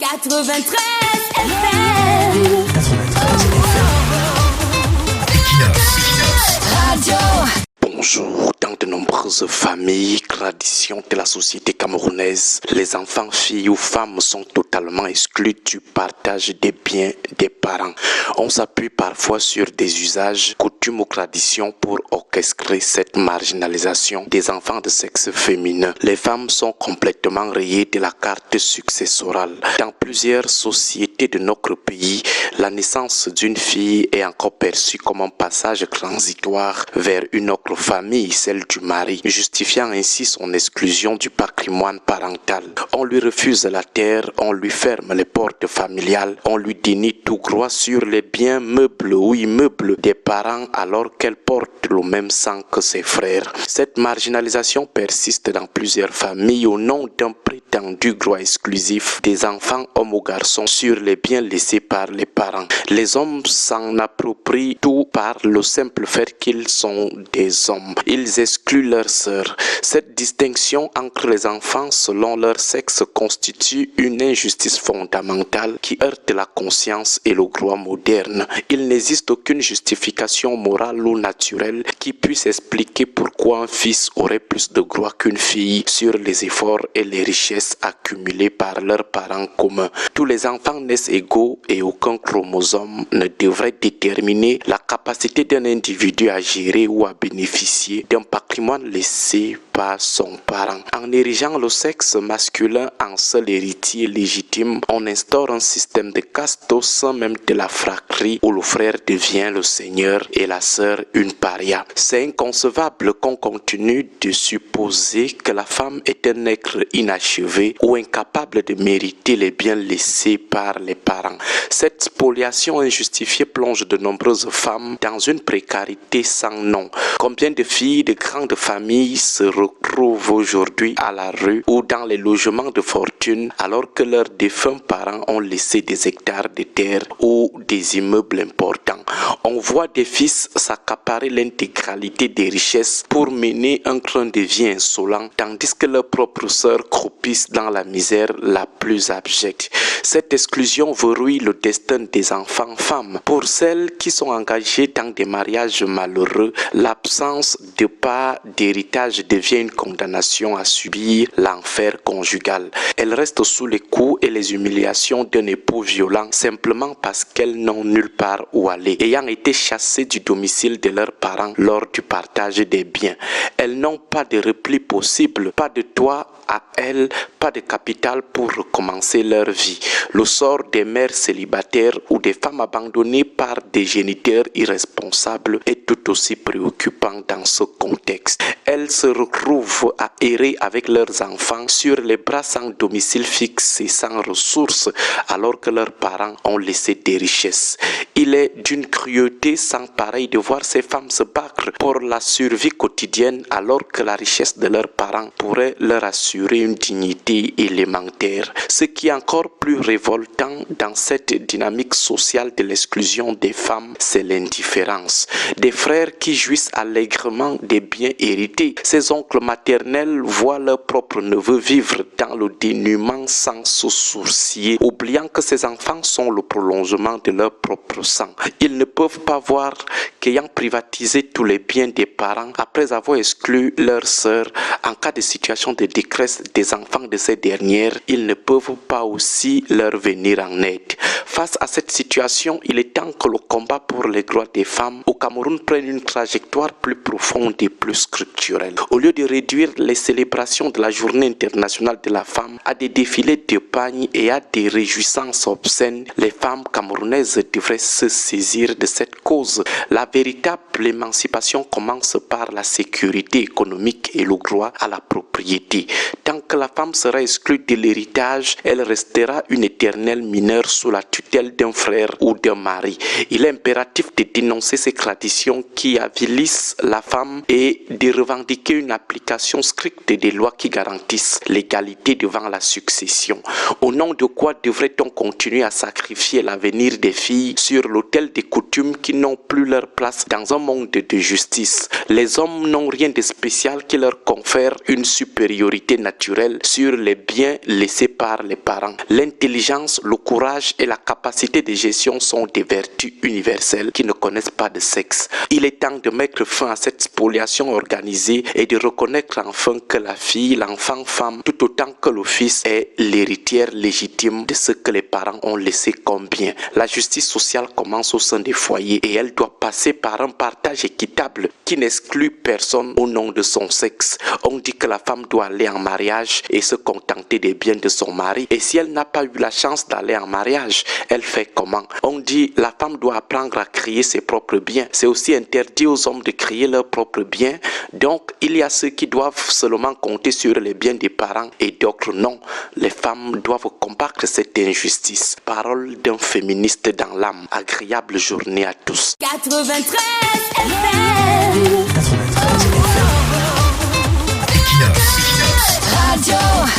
93 FM. 93 Equinox Radio. Bonjour, dans de nombreuses familles, traditions de la société camerounaise, les enfants, filles ou femmes sont totalement exclus du partage des biens des parents. On s'appuie parfois sur des usages, coutumes ou traditions pour orchestrer cette marginalisation des enfants de sexe féminin. Les femmes sont complètement rayées de la carte successorale. Dans plusieurs sociétés de notre pays, la naissance d'une fille est encore perçue comme un passage transitoire vers une autre famille, celle du mari, justifiant ainsi son exclusion du patrimoine parental. On lui refuse la terre, on lui ferme les portes familiales, on lui dénie tout droit sur les biens meubles ou immeubles des parents alors qu'elle porte le même sang que ses frères. Cette marginalisation persiste dans plusieurs familles au nom d'un prétendu droit exclusif des enfants hommes ou garçons sur les biens laissés par les parents. Les hommes s'en approprient tout par le simple fait qu'ils sont des hommes. Ils excluent leurs sœurs. Cette distinction entre les enfants selon leur sexe constitue une injustice fondamentale qui heurte la conscience et le droit moderne. Il n'existe aucune justification morale ou naturelle qui puisse expliquer pourquoi un fils aurait plus de droits qu'une fille sur les efforts et les richesses accumulées par leurs parents communs. Tous les enfants naissent égaux et aucun chromosome ne devrait déterminer la capacité d'un individu à gérer ou à bénéficier d'un patrimoine laissé par son parent. En érigeant le sexe masculin en seul héritier légitime, on instaure un système de caste au sein même de la fratrie où le frère devient le seigneur et la sœur une paria. C'est inconcevable qu'on continue de supposer que la femme est un être inachevé ou incapable de mériter les biens laissés par les parents. Cette spoliation injustifiée plonge de nombreuses femmes dans une précarité sans nom. Combien de filles de grandes familles se retrouvent aujourd'hui à la rue ou dans les logements de fortune alors que leurs défunts parents ont laissé des hectares de terre ou des immeubles importants. On voit des fils s'accaparer l'intégralité des richesses pour mener un train de vie insolent tandis que leurs propres sœurs croupissent dans la misère la plus abjecte. Cette exclusion verrouille le destin des enfants femmes. Pour celles qui sont engagées dans des mariages malheureux, l'absence de part d'héritage devient une condamnation à subir l'enfer conjugal. Elles restent sous les coups et les humiliations d'un époux violent simplement parce qu'elles n'ont nulle part où aller, ayant été chassées du domicile de leurs parents lors du partage des biens. Elles n'ont pas de repli possible, pas de toit à elles, pas de capital pour recommencer leur vie. Le sort des mères célibataires ou des femmes abandonnées par des géniteurs irresponsables est tout aussi préoccupant dans ce contexte. Elles se retrouvent à errer avec leurs enfants sur les bras sans domicile fixe et sans ressources alors que leurs parents ont laissé des richesses. Il est d'une cruauté sans pareille de voir ces femmes se battre pour la survie quotidienne alors que la richesse de leurs parents pourrait leur assurer une dignité élémentaire. Ce qui est encore plus révoltant dans cette dynamique sociale de l'exclusion des femmes, c'est l'indifférence. Des frères qui jouissent allègrement des biens hérités. Ces oncles maternels voient leurs propres neveux vivre dans le dénuement sans se sourciller, oubliant que ces enfants sont le prolongement de leur propre sang. Ils ne peuvent pas voir qu'ayant privatisé tous les biens des parents, après avoir exclu leurs sœurs, en cas de situation de détresse des enfants de ces dernières, ils ne peuvent pas aussi leur venir en aide. Face à cette situation, il est temps que le combat pour les droits des femmes au Cameroun prenne une trajectoire plus profonde et plus structurelle. Au lieu de réduire les célébrations de la Journée internationale de la femme à des défilés de pagnes et à des réjouissances obscènes, les femmes camerounaises devraient se saisir de cette cause. La véritable émancipation commence par la sécurité économique et le droit à la propriété. Tant que la femme sera exclue de l'héritage, elle restera une éternelle mineure sous la tutelle tutelle d'un frère ou d'un mari. Il est impératif de dénoncer ces traditions qui avilissent la femme et de revendiquer une application stricte des lois qui garantissent l'égalité devant la succession. Au nom de quoi devrait-on continuer à sacrifier l'avenir des filles sur l'autel des coutumes qui n'ont plus leur place dans un monde de justice? Les hommes n'ont rien de spécial qui leur confère une supériorité naturelle sur les biens laissés par les parents. L'intelligence, le courage et la capacité de gestion sont des vertus universelles qui ne connaissent pas de sexe. Il est temps de mettre fin à cette spoliation organisée et de reconnaître enfin que la fille, l'enfant femme, tout autant que le fils, est l'héritière légitime de ce que les parents ont laissé comme bien. La justice sociale commence au sein des foyers et elle doit passer par un partage équitable qui n'exclut personne au nom de son sexe. On dit que la femme doit aller en mariage et se contenter des biens de son mari. Et si elle n'a pas eu la chance d'aller en mariage, elle fait comment? On dit la femme doit apprendre à crier ses propres biens. C'est aussi interdit aux hommes de crier leurs propres biens. Donc, il y a ceux qui doivent seulement compter sur les biens des parents et d'autres non. Les femmes doivent combattre cette injustice. Parole d'un féministe dans l'âme. Agréable journée à tous. 93 FM.